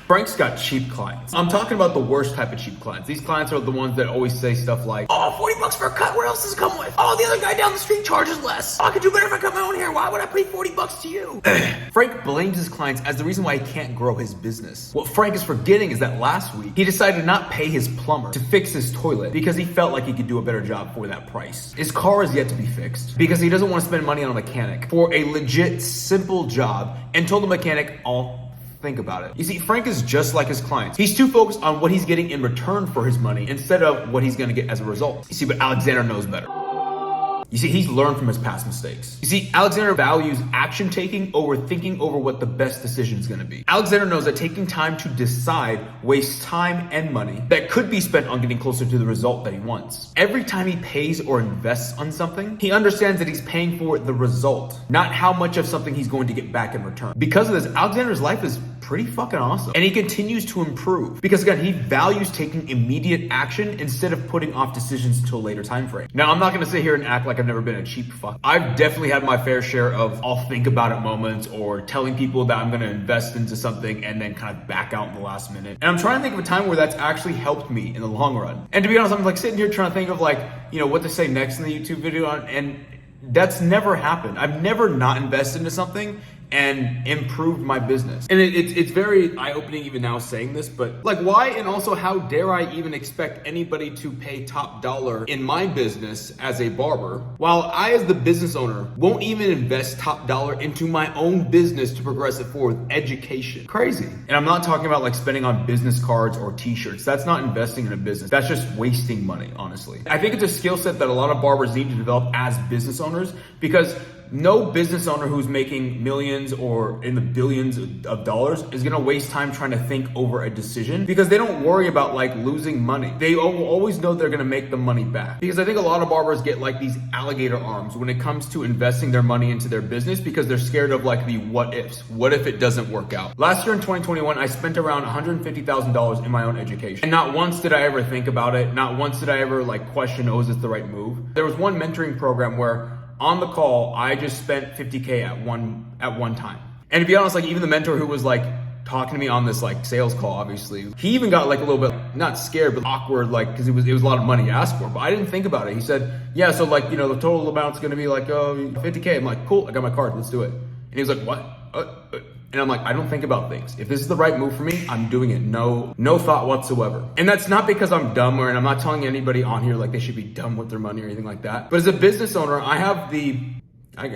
Frank's got cheap clients. I'm talking about the worst type of cheap clients. These clients are the ones that always say stuff like, oh, 40 bucks for a cut, what else does it come with? Oh, the other guy down the street charges less. Oh, I could do better if I cut my own hair. Why would I pay 40 bucks to you? Frank blames his clients as the reason why he can't grow his business. What Frank is forgetting is that last week, he decided to not pay his plumber to fix his toilet because he felt like he could do a better job for that price. His car is yet to be fixed because he doesn't want to spend money on a mechanic for a legit, simple job, and told the mechanic, think about it. You see, Frank is just like his clients. He's too focused on what he's getting in return for his money instead of what he's gonna get as a result. You see, but Alexander knows better. You see, he's learned from his past mistakes. You see, Alexander values action taking over thinking over what the best decision is gonna be. Alexander knows that taking time to decide wastes time and money that could be spent on getting closer to the result that he wants. Every time he pays or invests on something, he understands that he's paying for the result, not how much of something he's going to get back in return. Because of this, Alexander's life is pretty fucking awesome. And he continues to improve because again, he values taking immediate action instead of putting off decisions until a later time frame. Now, I'm not gonna sit here and act like I've never been a cheap fuck. I've definitely had my fair share of I'll think about it moments or telling people that I'm gonna invest into something and then kind of back out in the last minute. And I'm trying to think of a time where that's actually helped me in the long run. And to be honest, I'm like sitting here trying to think of like, what to say next in the YouTube video, and that's never happened. I've never not invested into something and improved my business. And it's very eye-opening even now saying this, but like why and also how dare I even expect anybody to pay top dollar in my business as a barber, while I as the business owner won't even invest top dollar into my own business to progress it forward with education. Crazy. And I'm not talking about like spending on business cards or t-shirts. That's not investing in a business. That's just wasting money, honestly. I think it's a skill set that a lot of barbers need to develop as business owners, because no business owner who's making millions or in the billions of dollars is gonna waste time trying to think over a decision, because they don't worry about like losing money. They will always know they're gonna make the money back. Because I think a lot of barbers get like these alligator arms when it comes to investing their money into their business, because they're scared of like the what ifs. What if it doesn't work out? Last year in 2021, I spent around $150,000 in my own education. And not once did I ever think about it. Not once did I ever like question, is this the right move? There was one mentoring program where on the call, I just spent $50K at one time. And to be honest, like even the mentor who was like talking to me on this like sales call, obviously, he even got like a little bit, not scared, but awkward, like, because it was a lot of money to ask for, but I didn't think about it. He said, yeah, so like, the total amount's gonna be like, $50K. I'm like, cool, I got my card, let's do it. And he was like, what? And I'm like, I don't think about things. If this is the right move for me, I'm doing it. No thought whatsoever. And that's not because I'm dumb, and I'm not telling anybody on here like they should be dumb with their money or anything like that. But as a business owner, I have I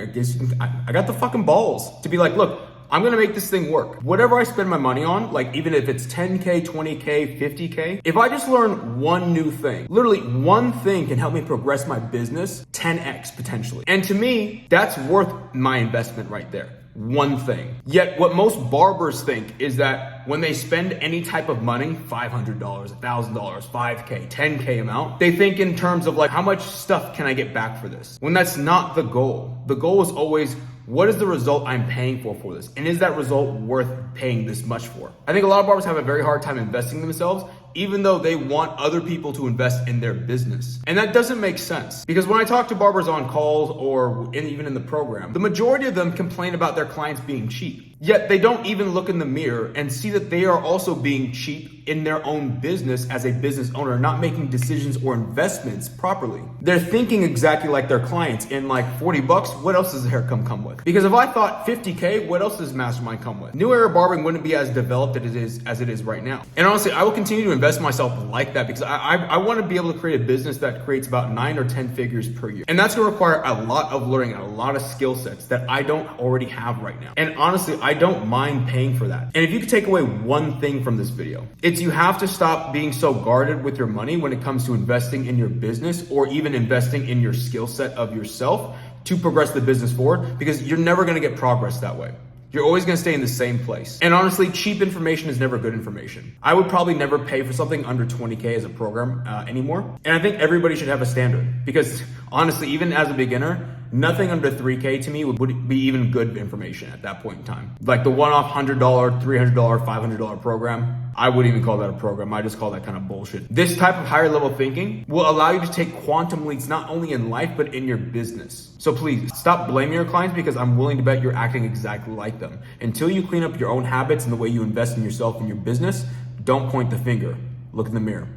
got the fucking balls to be like, look, I'm gonna make this thing work. Whatever I spend my money on, like even if it's 10K, 20K, 50K, if I just learn one new thing, literally one thing can help me progress my business 10X potentially. And to me, that's worth my investment right there. One thing. Yet what most barbers think is that when they spend any type of money, $500, $1,000, $5K, $10K amount, they think in terms of like, how much stuff can I get back for this? When that's not the goal. The goal is always, what is the result I'm paying for this? And is that result worth paying this much for? I think a lot of barbers have a very hard time investing in themselves, even though they want other people to invest in their business. And that doesn't make sense, because when I talk to barbers on calls or even in the program, the majority of them complain about their clients being cheap. Yet they don't even look in the mirror and see that they are also being cheap in their own business as a business owner, not making decisions or investments properly. They're thinking exactly like their clients in like 40 bucks, what else does a haircut come with? Because if I thought 50K, what else does Mastermind come with? New era barbering wouldn't be as developed as it is right now. And honestly, I will continue to invest myself like that, because I want to be able to create a business that creates about 9 or 10 figures per year. And that's going to require a lot of learning and a lot of skill sets that I don't already have right now. And honestly, I don't mind paying for that. And if you could take away one thing from this video, it's you have to stop being so guarded with your money when it comes to investing in your business or even investing in your skill set of yourself to progress the business forward, because you're never going to get progress that way. You're always gonna stay in the same place. And honestly, cheap information is never good information. I would probably never pay for something under 20K as a program anymore. And I think everybody should have a standard, because honestly, even as a beginner, nothing under 3K to me would be even good information at that point in time. Like the one-off $100, $300, $500 program, I wouldn't even call that a program. I just call that kind of bullshit. This type of higher level thinking will allow you to take quantum leaps, not only in life, but in your business. So please stop blaming your clients, because I'm willing to bet you're acting exactly like them. Until you clean up your own habits and the way you invest in yourself and your business, don't point the finger. Look in the mirror.